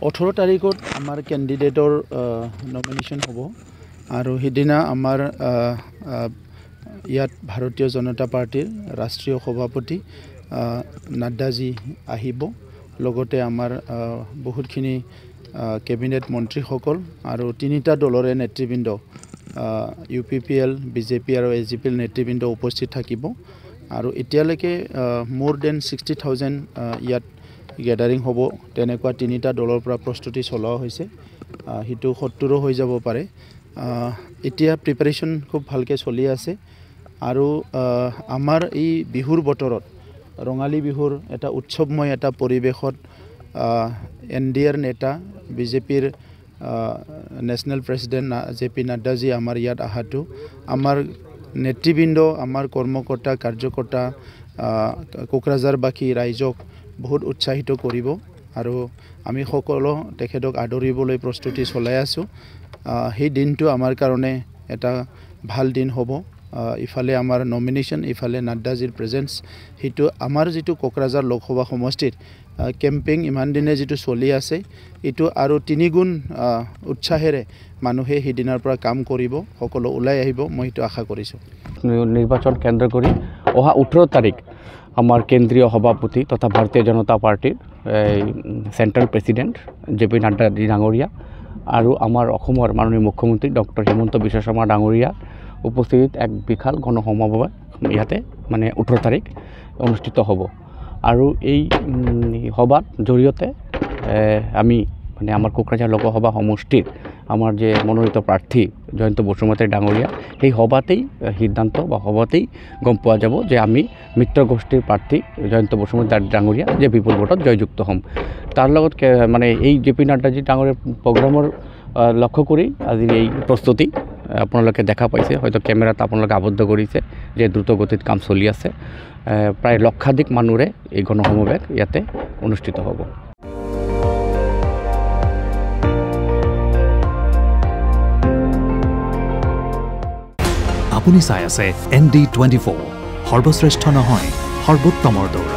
18 তাৰিখত আমাৰ কেণ্ডিডেটৰ নমিনেশ্যন হ'ব আৰু সেইদিনা আমাৰ ইয়াত ভাৰতীয় জনতা পাৰ্টিৰ ৰাষ্ট্ৰীয় সভাপতি নাড্ডাজী আহিব লগতে আমাৰ বহুতখিনি কেবিনেট মন্ত্ৰীসকল আৰু তিনিটা দলৰে নেতৃবৃন্দ UPPL BJP আৰু AGPL নেতৃবৃন্দ উপস্থিত থাকিব আৰু এতিয়ালৈকে more than 60,000 ইয়াত গেদাৰিং হ'ব তেনেকুৱা তিনিটা দলৰ পৰা প্ৰস্তুতি চলোৱা হৈছে হিটো 70 হৈ যাব পাৰে এতিয়া প্ৰিপাৰেচন খুব ভালকে চলি আছে আৰু আমাৰ এই বিহুৰ বতৰত ৰঙালী বিহুৰ এটা উৎসৱময় এটা পৰিবেশত NDR নেতা BJPৰ নেশনাল প্ৰেসিডেন্ট JP নাড্ডাজী আমাৰ ইয়াত আহাটো আমাৰ নেতৃবৃন্দ আমাৰ কৰ্মকৰ্তা কাৰ্যকৰ্তা কোকৰাঝাৰবাসী ৰাইজক বহুত উৎসাহিত কৰিব আৰু আমি সকলো তেখেতক আদৰিবলৈ প্ৰস্তুতি চলাই আছো সেই দিনটো আমাৰ কাৰণে এটা ভাল দিন হ'ব ইফালে আমাৰ নমিনেশ্যন ইফালে নাড্ডাজীৰ প্ৰেজেন্স হিটো আমাৰ যেটো কোকৰাঝাৰ লোকসভা সমষ্টিত কেম্পিং ইমান দিনে যেটো চলি আছে ইটো আৰু তিনিগুণ উৎসাহেৰে মানুহে হিদিনাৰ পৰা কাম কৰিব সকলো ওলাই আহিব মই তো আশা কৰিছো নিৰ্বাচন কেন্দ্ৰ কৰি অহা 18 তাৰিখ আমাৰ কেন্দ্ৰীয় সভাপতি তথা ভাৰতীয় জনতা পাৰ্টিৰ সেন্ট্ৰেল প্ৰেসিডেন্ট JP নাড্ডা ডাঙৰীয়া আৰু আমাৰ অসমৰ মাননীয় মুখ্যমন্ত্ৰী ডক্টৰ হিমন্ত বিশ্ব শৰ্মা ডাঙৰীয়া উপস্থিত এক বিশাল গণসমাৱেশ ইয়াতে মানে 18 তাৰিখ অনুষ্ঠিত হ'ব আৰু এই সভাৰ জৰিয়তে আমি মানে আমাৰ কোকৰাঝাৰ লোকসভা সমষ্টিৰ আমাৰ যে মনোনীত প্ৰাৰ্থী জয়ন্ত বসুমতাৰী ডাঙৰীয়া এই সভাতেই সিদ্ধান্ত বা সভাতেই গম পোৱা যাব যে আমি মিত্ৰ গোষ্ঠীৰ প্ৰাৰ্থী জয়ন্ত বসুমতাৰী ডাঙৰীয়া যে বিপুল ভোটত জয়যুক্ত হ'ম তাৰ লগত মানে এই JP নাড্ডাজী ডাঙৰীয়াৰ প্ৰগ্ৰামৰ লক্ষ্য কৰি আজিৰ এই প্ৰস্তুতি আপোনালোকে দেখা পাইছে হয়তো কেমেৰাত আপোনালোকে আবদ্ধ কৰিছে যে দ্ৰুত গতিত কাম চলি আছে প্ৰায় লক্ষাধিক মানুহৰে এই গণসমাৱেশ ইয়াতে অনুষ্ঠিত হ'ব আপুনি চাই আছে ND24 সৰ্বশ্ৰেষ্ঠ নহয় সৰ্বোত্তমৰ দৌৰা